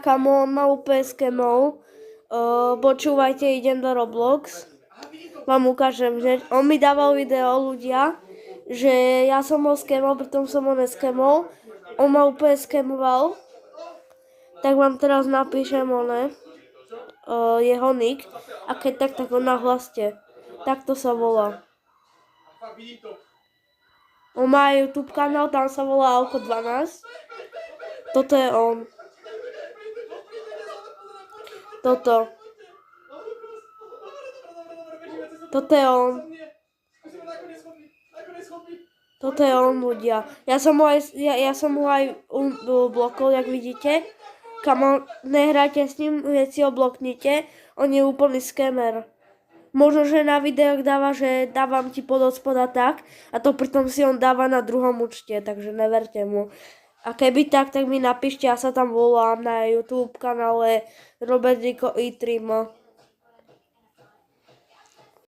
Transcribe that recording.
Kamo, on ma úplne skemol. Počúvajte, idem do Roblox. Vám ukážem, že on mi dával video ľudia, že ja som ho skemol, pritom som ho neskemol. On ma úplne skemoval. Tak vám teraz napíšem jeho nick. A keď tak ho nahlaste. Takto sa volá. On má YouTube kanál, tam sa volá Alko 12. Toto je on. Toto. Toto je on. Toto je on, ľudia. Ja som ho aj blokol, jak vidíte. Kamo, nehrajte s ním, keď si ho bloknite. On je úplný skamer. Možno, že na videách dáva, že dávam ti pod spoda tak, a to pritom si on dáva na druhom účte, takže neverte mu. A keby tak mi napíšte, ja sa tam volám na YouTube kanále Robert Rico i3.